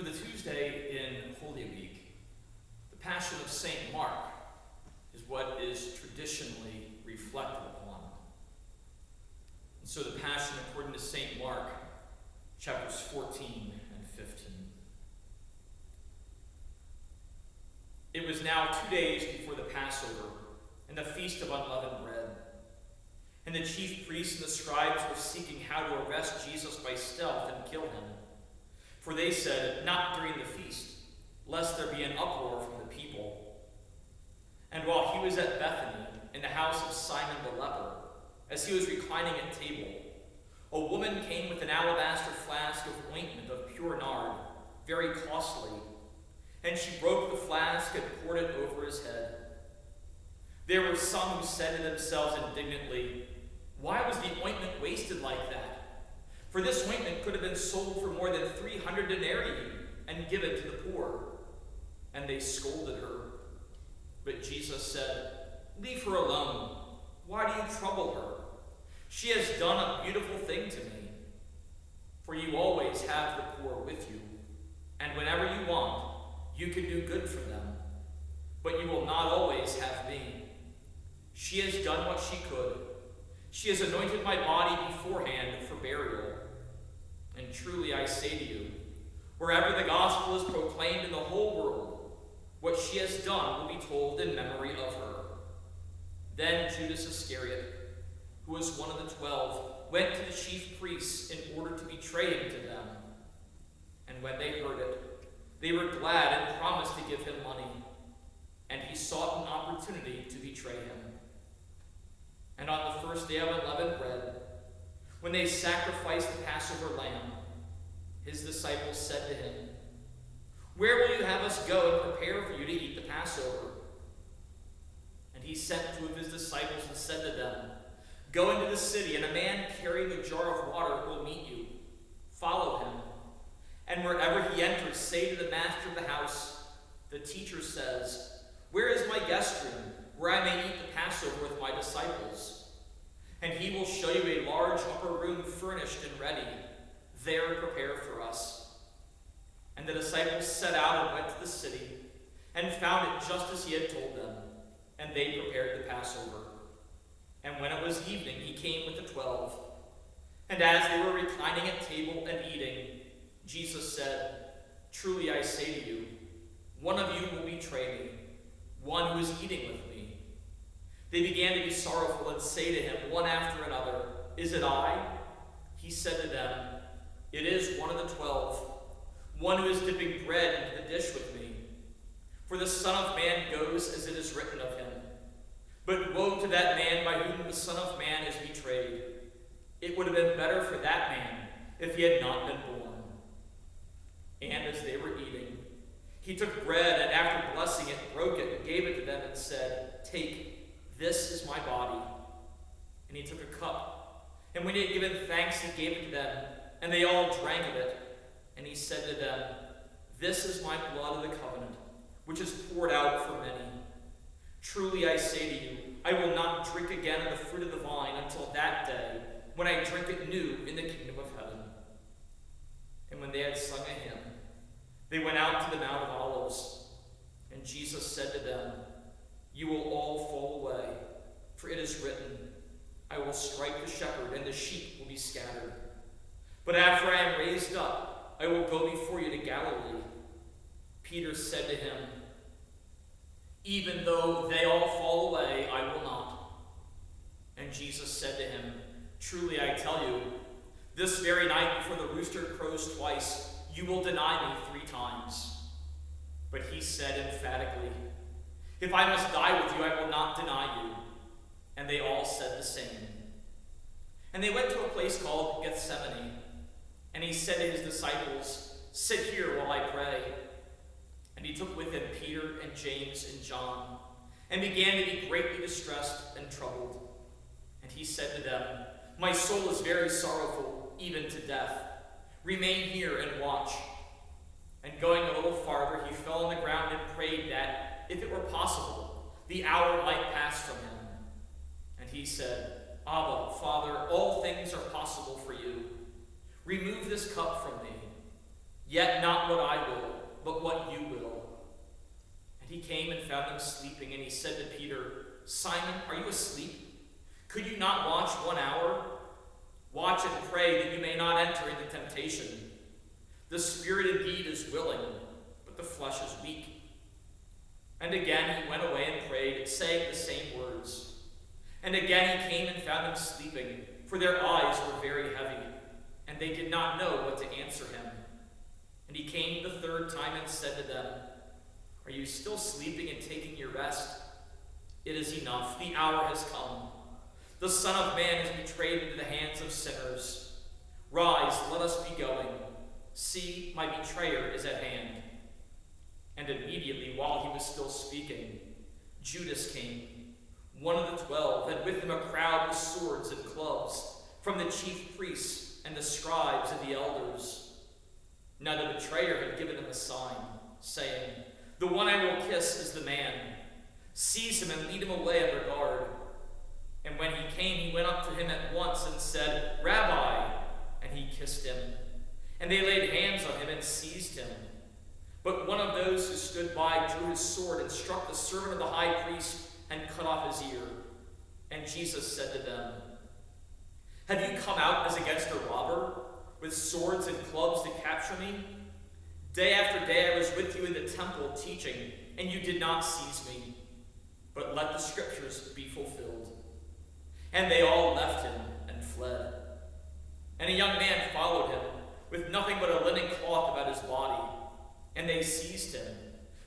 For the Tuesday in Holy Week, the Passion of St. Mark is what is traditionally reflected upon. And so the Passion according to St. Mark, chapters 14 and 15. It was now 2 days before the Passover and the Feast of Unleavened Bread. And the chief priests and the scribes were seeking how to arrest Jesus by stealth and kill him. For they said, "Not during the feast, lest there be an uproar from the people." And while he was at Bethany, in the house of Simon the leper, as he was reclining at table, a woman came with an alabaster flask of ointment of pure nard, very costly, and she broke the flask and poured it over his head. There were some who said to themselves indignantly, "Why was the ointment wasted like that? For this ointment could have been sold for more than 300 denarii and given to the poor." And they scolded her. But Jesus said, "Leave her alone. Why do you trouble her? She has done a beautiful thing to me. For you always have the poor with you, and whenever you want, you can do good for them. But you will not always have me. She has done what she could. She has anointed my body beforehand for burial. And truly I say to you, wherever the gospel is proclaimed in the whole world, what she has done will be told in memory of her." Then Judas Iscariot, who was one of the 12, went to the chief priests in order to betray him to them. And when they heard it, they were glad and promised to give him money. And he sought an opportunity to betray him. And on the first day of unleavened bread, when they sacrificed the Passover lamb, his disciples said to him, "Where will you have us go and prepare for you to eat the Passover?" And he sent 2 of his disciples and said to them, "Go into the city, and a man carrying a jar of water will meet you. Follow him. And wherever he enters, say to the master of the house, 'The teacher says, where is my guest room, where I may eat the Passover with my disciples?' And he will show you a large upper room furnished and ready. There prepare for us." And the disciples set out and went to the city, and found it just as he had told them, and they prepared the Passover. And when it was evening, he came with the 12. And as they were reclining at table and eating, Jesus said, "Truly I say to you, one of you will betray me, one who is eating with me." They began to be sorrowful and say to him one after another, "Is it I?" He said to them, "It is one of the 12, one who is dipping bread into the dish with me. For the Son of Man goes as it is written of him. But woe to that man by whom the Son of Man is betrayed. It would have been better for that man if he had not been born." And as they were eating, he took bread, and after blessing it, broke it and gave it to them and said, "Take, this is my body." And he took a cup, and when he had given thanks, he gave it to them, and they all drank of it. And he said to them, "This is my blood of the covenant, which is poured out for many. Truly I say to you, I will not drink again of the fruit of the vine until that day, when I drink it new in the kingdom of heaven." And when they had sung a hymn, they went out to the Mount of Olives. And Jesus said to them, "You will all fall away, for it is written, I will strike the shepherd, and the sheep will be scattered. But after I am raised up, I will go before you to Galilee." Peter said to him, "Even though they all fall away, I will not." And Jesus said to him, "Truly I tell you, this very night before the rooster crows twice, you will deny me 3 times. But he said emphatically, "If I must die with you, I will not deny you." And they all said the same. And they went to a place called Gethsemane. And he said to his disciples, "Sit here while I pray." And he took with him Peter and James and John, and began to be greatly distressed and troubled. And he said to them, "My soul is very sorrowful, even to death. Remain here and watch." And going a little farther, he fell on the ground and prayed that, if it were possible, the hour might pass from him. And he said, "Abba, Father, all things are possible for you. Remove this cup from me. Yet not what I will, but what you will. And he came and found them sleeping, and he said to Peter, Simon, are you asleep? Could you not watch 1 hour? Watch and pray that you may not enter into temptation. The spirit indeed is willing, but the flesh is weak. And again he went away and prayed, saying the same words. And again he came and found them sleeping, for their eyes were very heavy, and they did not know what to answer him. And he came the third time and said to them, Are you still sleeping and taking your rest? It is enough, the hour has come. The Son of Man is betrayed into the hands of sinners. Rise, let us be going. See, my betrayer is at hand. And immediately, while he was still speaking, Judas came, one of the 12, and with him a crowd with swords and clubs, from the chief priests and the scribes and the elders. Now the betrayer had given them a sign, saying, The one I will kiss is the man. Seize him and lead him away under guard. And when he came, he went up to him at once and said, Rabbi, and he kissed him. And they laid hands on him and seized him. But one of those who stood by drew his sword and struck the servant of the high priest and cut off his ear. And Jesus said to them, Have you come out as against a robber, with swords and clubs to capture me? Day after day I was with you in the temple teaching, and you did not seize me. But let the scriptures be fulfilled. And they all left him and fled. And a young man followed him, with nothing but a linen cloth about his body. And they seized him,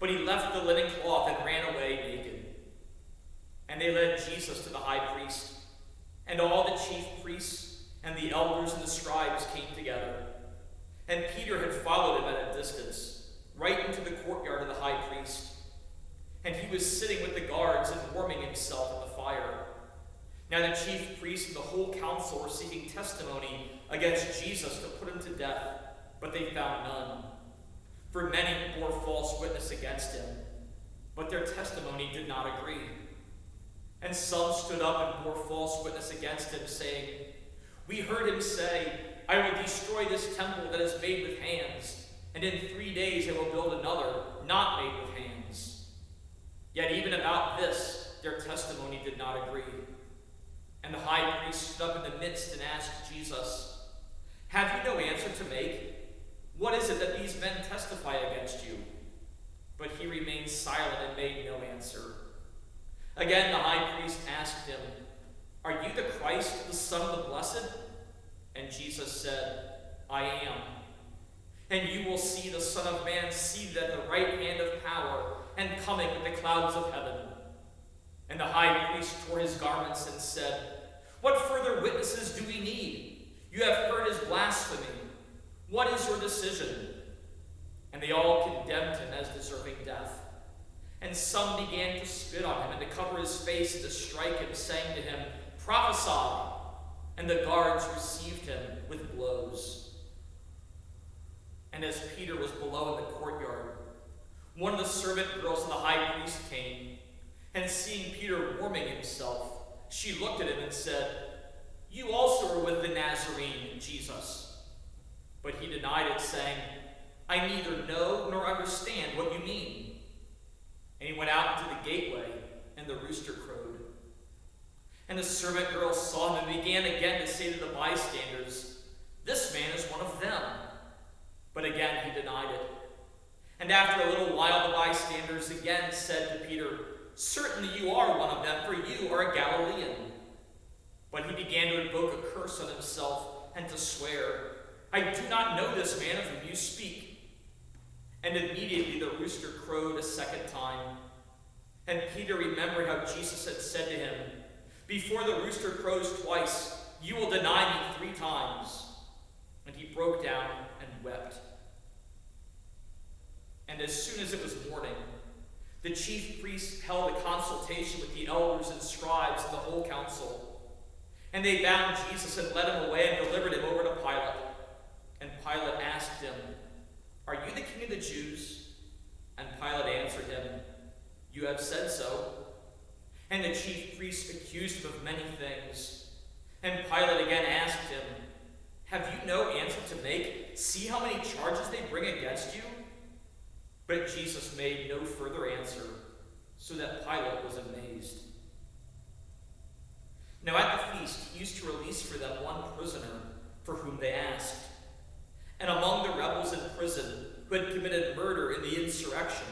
but he left the linen cloth and ran away naked. And they led Jesus to the high priest, and all the chief priests and the elders and the scribes came together. And Peter had followed him at a distance, right into the courtyard of the high priest. And he was sitting with the guards and warming himself at the fire. Now the chief priests and the whole council were seeking testimony against Jesus to put him to death, but they found none. For many bore false witness against him, but their testimony did not agree. And some stood up and bore false witness against him, saying, We heard him say, I will destroy this temple that is made with hands, and in 3 days I will build another, not made with hands. Yet even about this, their testimony did not agree. And the high priest stood up in the midst and asked Jesus, Have you no answer to make? What is it that these men testify against you? But he remained silent and made no answer. Again the high priest asked him, Are you the Christ, the Son of the Blessed? And Jesus said, I am. And you will see the Son of Man seated at the right hand of power and coming with the clouds of heaven. And the high priest tore his garments and said, What further witnesses do we need? You have heard his blasphemy. What is your decision? And they all condemned him as deserving death. And some began to spit on him and to cover his face and to strike him, saying to him, Prophesy! And the guards received him with blows. And as Peter was below in the courtyard, one of the servant girls of the high priest came, and seeing Peter warming himself, she looked at him and said, You also are with the Nazarene, Jesus. But he denied it, saying, I neither know nor understand what you mean. And he went out into the gateway, and the rooster crowed. And the servant girl saw him and began again to say to the bystanders, This man is one of them. But again he denied it. And after a little while the bystanders again said to Peter, Certainly you are one of them, for you are a Galilean. But he began to invoke a curse on himself and to swear, I do not know this man of whom you speak. And immediately the rooster crowed a second time. And Peter remembered how Jesus had said to him, Before the rooster crows twice, you will deny me 3 times. And he broke down and wept. And as soon as it was morning, the chief priests held a consultation with the elders and scribes and the whole council. And they bound Jesus and led him away and delivered him over to Pilate. And Pilate asked him, Are you the king of the Jews? And Pilate answered him, You have said so. And the chief priests accused him of many things. And Pilate again asked him, Have you no answer to make? See how many charges they bring against you? But Jesus made no further answer, so that Pilate was amazed. Now at the feast, he used to release for them one prisoner for whom they asked. And among the rebels in prison who had committed murder in the insurrection,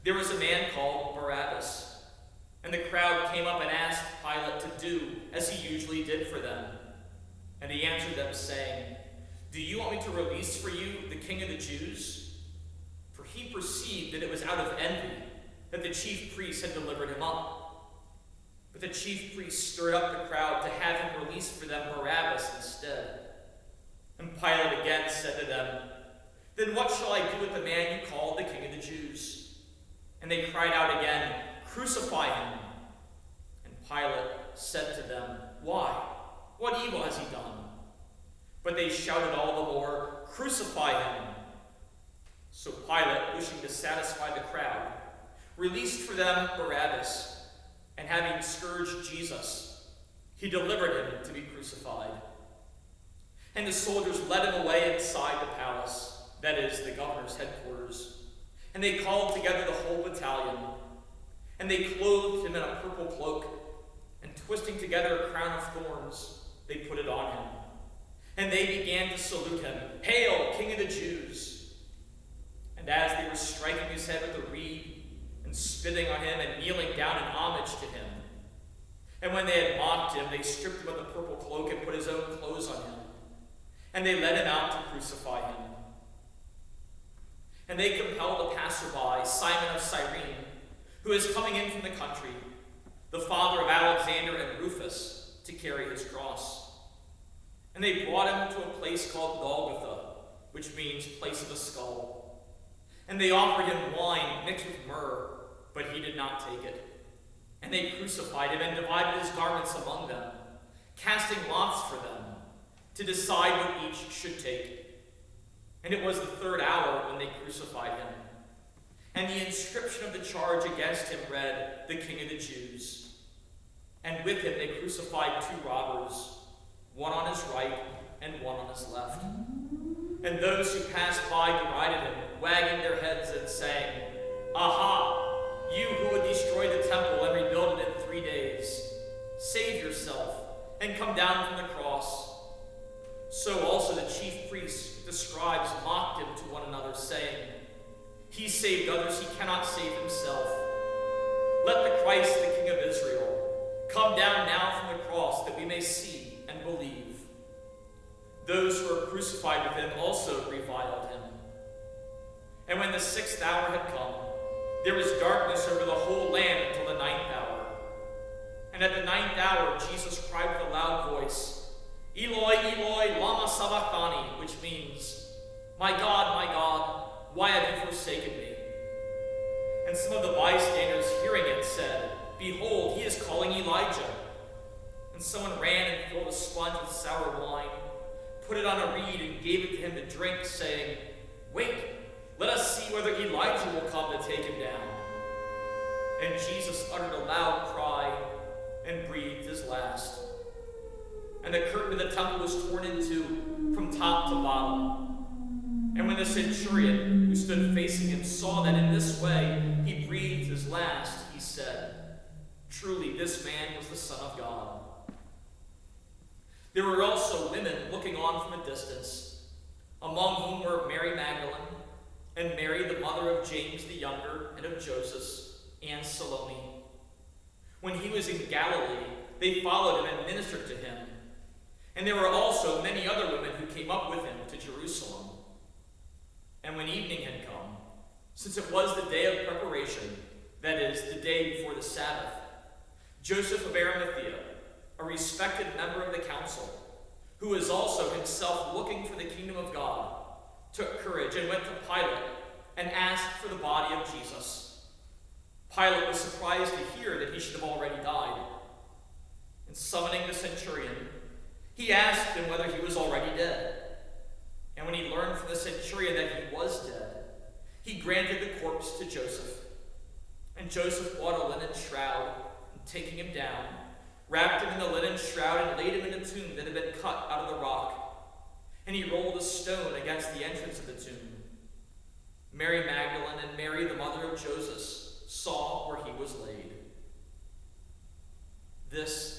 there was a man called Barabbas. And the crowd came up and asked Pilate to do as he usually did for them. And he answered them, saying, "Do you want me to release for you the King of the Jews?" For he perceived that it was out of envy that the chief priests had delivered him up. But the chief priests stirred up the crowd to have him release for them Barabbas instead. And Pilate again said to them, "Then what shall I do with the man you call the King of the Jews?" And they cried out again, "Crucify him." And Pilate said to them, "Why? What evil has he done?" But they shouted all the more, "Crucify him." So Pilate, wishing to satisfy the crowd, released for them Barabbas, and having scourged Jesus, he delivered him to be crucified. And the soldiers led him away inside the palace, that is, the governor's headquarters. And they called together the whole battalion. And they clothed him in a purple cloak, and twisting together a crown of thorns, they put it on him. And they began to salute him, "Hail, King of the Jews!" And as they were striking his head with a reed, and spitting on him, and kneeling down in homage to him, and when they had mocked him, they stripped him of the purple cloak and put his own clothes on him. And they led him out to crucify him. And they compelled a passerby, Simon of Cyrene, who was coming in from the country, the father of Alexander and Rufus, to carry his cross. And they brought him to a place called Golgotha, which means place of a skull. And they offered him wine mixed with myrrh, but he did not take it. And they crucified him and divided his garments among them, casting lots for them, to decide what each should take. And it was the third hour when they crucified him. And the inscription of the charge against him read, "The King of the Jews." And with him they crucified two robbers, one on his right and one on his left. And those who passed by derided him, wagging their heads and saying, "Aha, you who would destroy the temple and rebuild it in 3 days, save yourself and come down from the cross." So also the chief priests, the scribes, mocked him to one another, saying, "He saved others, he cannot save himself. Let the Christ, the King of Israel, come down now from the cross, that we may see and believe." Those who were crucified with him also reviled him. And when the 6th hour had come, there was darkness over the whole land until the 9th hour. And at the 9th hour Jesus cried with a loud voice, "Eloi, Eloi, lama sabachthani," which means, my God, why have you forsaken me?" And some of the bystanders hearing it said, "Behold, he is calling Elijah." And someone ran and filled a sponge with sour wine, put it on a reed, and gave it to him to drink, saying, "Wait, let us see whether Elijah will come to take him down." And Jesus uttered a loud cry and breathed his last. And the curtain of the temple was torn in two from top to bottom. And when the centurion who stood facing him saw that in this way he breathed his last, he said, "Truly this man was the Son of God." There were also women looking on from a distance, among whom were Mary Magdalene, and Mary the mother of James the younger, and of Joseph, and Salome. When he was in Galilee, they followed him and ministered to him. And there were also many other women who came up with him to Jerusalem. And when evening had come, since it was the day of preparation, that is, the day before the Sabbath, Joseph of Arimathea, a respected member of the council, who was also himself looking for the kingdom of God, took courage and went to Pilate and asked for the body of Jesus. Pilate was surprised to hear that he should have already died. And summoning the centurion, he asked him whether he was already dead. And when he learned from the centurion that he was dead, he granted the corpse to Joseph. And Joseph bought a linen shroud, and taking him down, wrapped him in the linen shroud and laid him in a tomb that had been cut out of the rock. and he rolled a stone against the entrance of the tomb. Mary Magdalene and Mary, the mother of Joseph, saw where he was laid. This